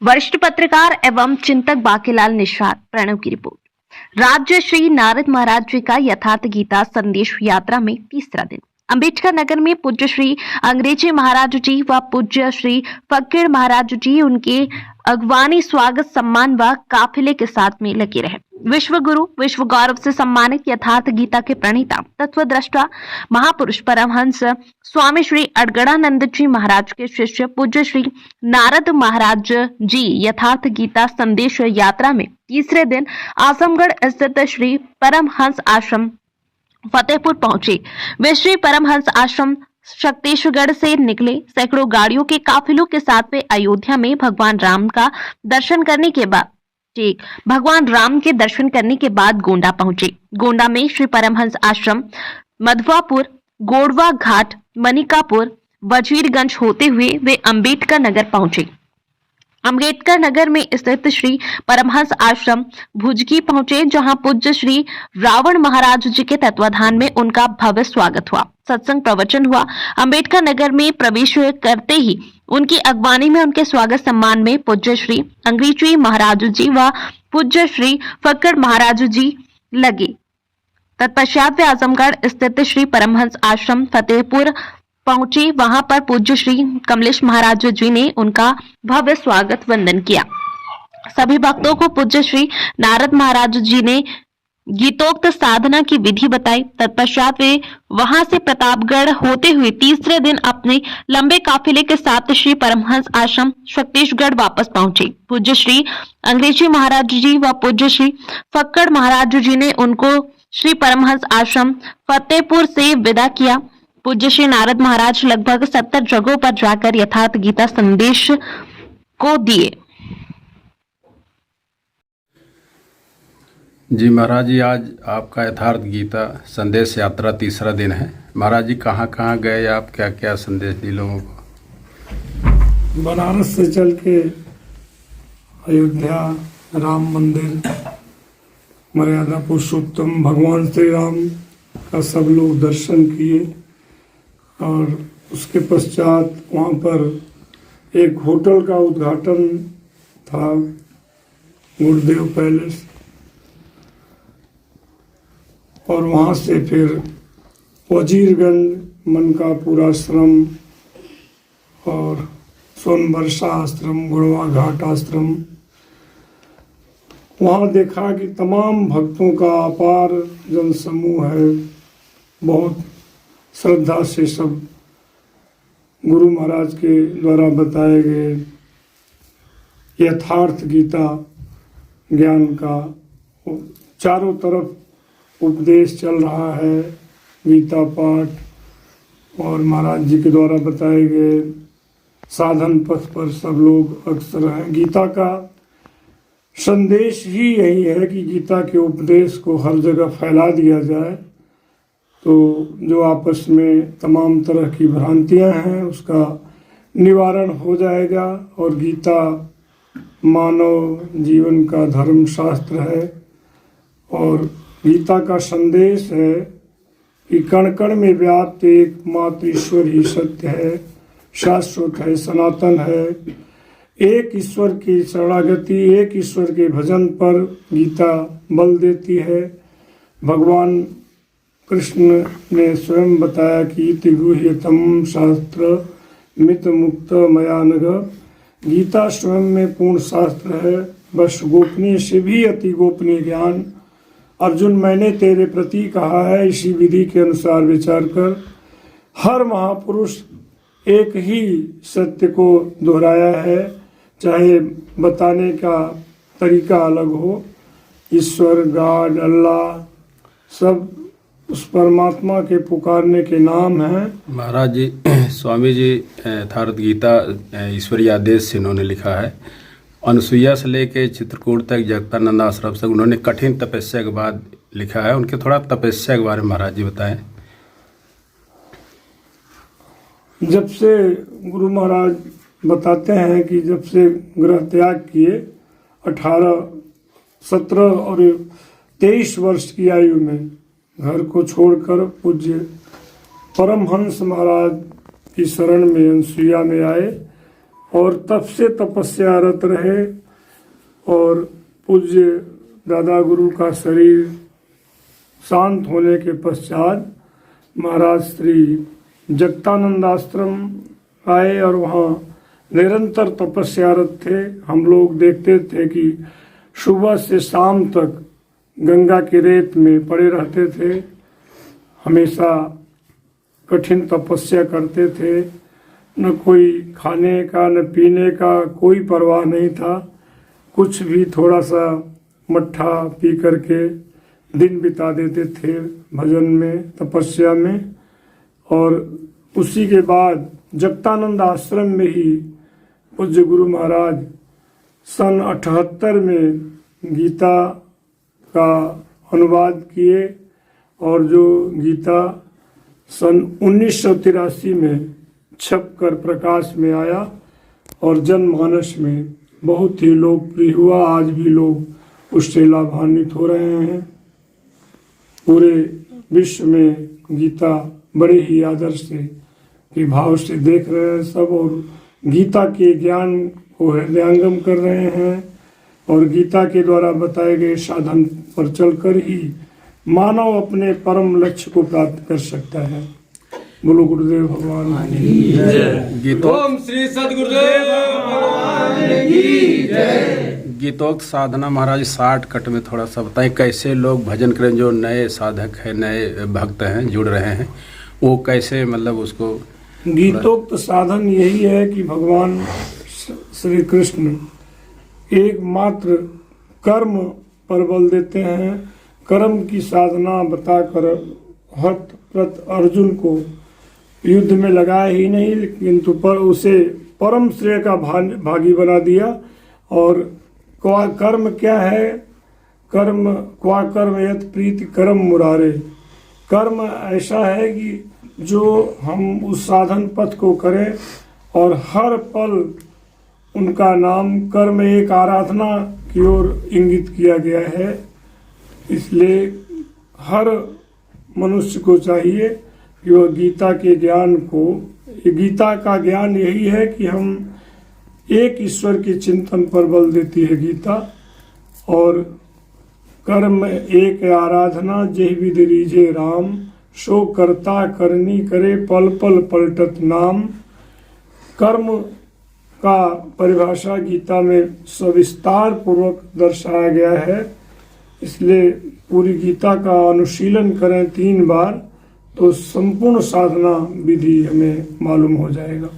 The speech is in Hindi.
वरिष्ठ पत्रकार एवं चिंतक बाकीलाल निषाद प्रणव की रिपोर्ट। राज्य श्री नारद महाराज जी का यथार्थ गीता संदेश यात्रा में तीसरा दिन अंबेडकर नगर में पूज्य श्री अंग्रेजी महाराज जी व पूज्य श्री फकीर महाराज जी उनके अगवानी स्वागत सम्मान व काफिले के साथ में लगे रहे। विश्व गुरु विश्व गौरव से सम्मानित यथार्थ गीता के प्रणेता तत्वद्रष्टा महापुरुष परमहंस स्वामी श्री अड़गड़ानंद जी महाराज के शिष्य पूज्य श्री नारद महाराज जी यथार्थ गीता संदेश यात्रा में तीसरे दिन आजमगढ़ स्थित श्री परमहंस आश्रम फतेहपुर पहुंचे। वे श्री परमहंस आश्रम शक्तिशगढ़ से निकले सैकड़ों गाड़ियों के काफिलों के साथ वे अयोध्या में भगवान राम के दर्शन करने के बाद गोंडा पहुंचे। गोंडा में श्री परमहंस आश्रम मधवापुर, गोड़वा घाट, मनिकापुर, वजीरगंज होते हुए वे अंबेडकर नगर पहुंचे। अंबेडकर नगर में स्थित श्री परमहंस आश्रम भुजगी पहुंचे, जहां पूज्य श्री रावण महाराज जी के तत्वाधान में उनका भव्य स्वागत हुआ। सत्संग प्रवचन हुआ। अंबेडकर नगर में प्रवेश करते ही उनकी अगवानी में उनके स्वागत सम्मान में पूज्य श्री अंग्रेजी महाराज जी व पूज्य श्री फकीर महाराज जी लगे। तत्पश्चात वे आजमगढ़ स्थित श्री परमहंस आश्रम फतेहपुर पहुंचे। वहां पर पूज्य श्री कमलेश महाराज जी ने उनका भव्य स्वागत वंदन किया। सभी भक्तों को पूज्य श्री नारद महाराज जी ने गीतोक्त साधना की विधि बताई। तत्पश्चात वे वहां से प्रतापगढ़ होते हुए तीसरे दिन अपने लंबे काफिले के साथ श्री परमहंस आश्रम शक्तिशगढ़ वापस पहुंचे। पूज्य श्री अंग्रेजी महाराज जी व पूज्य श्री फक्कड़ महाराज जी ने उनको श्री परमहंस आश्रम फतेहपुर से विदा किया। पूज्य श्री नारद महाराज लगभग 70 जगहों पर जाकर यथार्थ गीता संदेश को दिए। जी महाराज जी, आज आपका यथार्थ गीता संदेश यात्रा तीसरा दिन है। महाराज जी कहाँ कहाँ गए आप, क्या क्या संदेश दिए लोगों को? बनारस से चल के अयोध्या राम मंदिर, मर्यादा पुरुषोत्तम भगवान श्री राम का सब लोग दर्शन किए और उसके पश्चात वहाँ पर एक होटल का उद्घाटन था, गुरुदेव पैलेस, और वहाँ से फिर वजीरगंज, मनकापुर आश्रम और सोनबरसा आश्रम, गुड़वा घाट आश्रम, वहाँ देखा कि तमाम भक्तों का अपार जनसमूह है। बहुत श्रद्धा से सब गुरु महाराज के द्वारा बताए गए यथार्थ गीता ज्ञान का चारों तरफ उपदेश चल रहा है। गीता पाठ और महाराज जी के द्वारा बताए गए साधन पथ पर सब लोग अक्सर हैं। गीता का संदेश ही यही है कि गीता के उपदेश को हर जगह फैला दिया जाए, तो जो आपस में तमाम तरह की भ्रांतियां हैं उसका निवारण हो जाएगा। और गीता मानव जीवन का धर्म शास्त्र है और गीता का संदेश है कि कण कण में व्याप्त एकमात्र ईश्वर ही सत्य है, शाश्वत है, सनातन है। एक ईश्वर की शरणागति, एक ईश्वर के भजन पर गीता बल देती है। भगवान कृष्ण ने स्वयं बताया कि इति गुह्यतम शास्त्र मित मुक्त मया नघ। गीता स्वयं में पूर्ण शास्त्र है, बस गोपनीय से भी अति गोपनीय ज्ञान। अर्जुन, मैंने तेरे प्रति कहा है, इसी विधि के अनुसार विचार कर। हर महापुरुष एक ही सत्य को दोहराया है, चाहे बताने का तरीका अलग हो। ईश्वर, गॉड, अल्लाह, सब उस परमात्मा के पुकारने के नाम हैं। महाराज जी, स्वामी जी यथार्थ गीता ईश्वरीय आदेश से इन्होंने लिखा है। अनुसुईया से लेके चित्रकूट तक, जगतानंद आश्रम तक उन्होंने कठिन तपस्या के बाद लिखा है। उनके थोड़ा तपस्या के बारे में महाराज जी बताएं। जब से गुरु महाराज बताते हैं कि जब से गृह त्याग किए 18, 17 और 23 वर्ष की आयु में घर को छोड़कर पूज्य परमहंस महाराज की शरण में अनुसुईया में आए और तब से तपस्यारत रहे और पूज्य दादा गुरु का शरीर शांत होने के पश्चात महाराज श्री जगतानंद आश्रम आए और वहाँ निरंतर तपस्यारत थे। हम लोग देखते थे कि सुबह से शाम तक गंगा की रेत में पड़े रहते थे, हमेशा कठिन तपस्या करते थे। न कोई खाने का न पीने का कोई परवाह नहीं था, कुछ भी थोड़ा सा मट्ठा पी करके दिन बिता देते थे भजन में, तपस्या में। और उसी के बाद जगतानंद आश्रम में ही पूज्य गुरु महाराज सन 78 में गीता का अनुवाद किए और जो गीता सन 1983 में छपकर प्रकाश में आया और जनमानस में बहुत ही लोकप्रिय हुआ। आज भी लोग उससे लाभान्वित हो रहे हैं। पूरे विश्व में गीता बड़े ही आदर से के भाव से देख रहे हैं सब, और गीता के ज्ञान को हृदयंगम कर रहे हैं। और गीता के द्वारा बताए गए साधन पर चलकर ही मानव अपने परम लक्ष्य को प्राप्त कर सकता है। बोलो गुरुदेव भगवान की जय। ओम श्री सद्गुरुदेव भगवान की जय। गीतोक्त साधना महाराज 60 कट में थोड़ा सा बताएं, कैसे लोग भजन करें, जो नए साधक हैं, नए भक्त हैं, जुड़ रहे हैं, वो कैसे मतलब उसको। गीतोक्त साधन यही है कि भगवान श्री कृष्ण एकमात्र कर्म पर बल देते हैं। कर्म की साधना बताकर हत प्रत अर्जुन को युद्ध में लगाया ही नहीं, किंतु पर उसे परम श्रेय का भागी बना दिया। और कर्म क्या है? कर्म क्वा कर्म यत प्रीति कर्म मुरारे। कर्म ऐसा है कि जो हम उस साधन पथ को करें और हर पल उनका नाम, कर्म एक आराधना की ओर इंगित किया गया है। इसलिए हर मनुष्य को चाहिए कि वह गीता के ज्ञान को, गीता का ज्ञान यही है कि हम एक ईश्वर के चिंतन पर बल देती है गीता। और कर्म एक आराधना जेहि विधि रीझे राम, सो करता करनी करे पल पल पलटत नाम। कर्म का परिभाषा गीता में सविस्तार पूर्वक दर्शाया गया है। इसलिए पूरी गीता का अनुशीलन करें 3 बार तो संपूर्ण साधना विधि हमें मालूम हो जाएगा।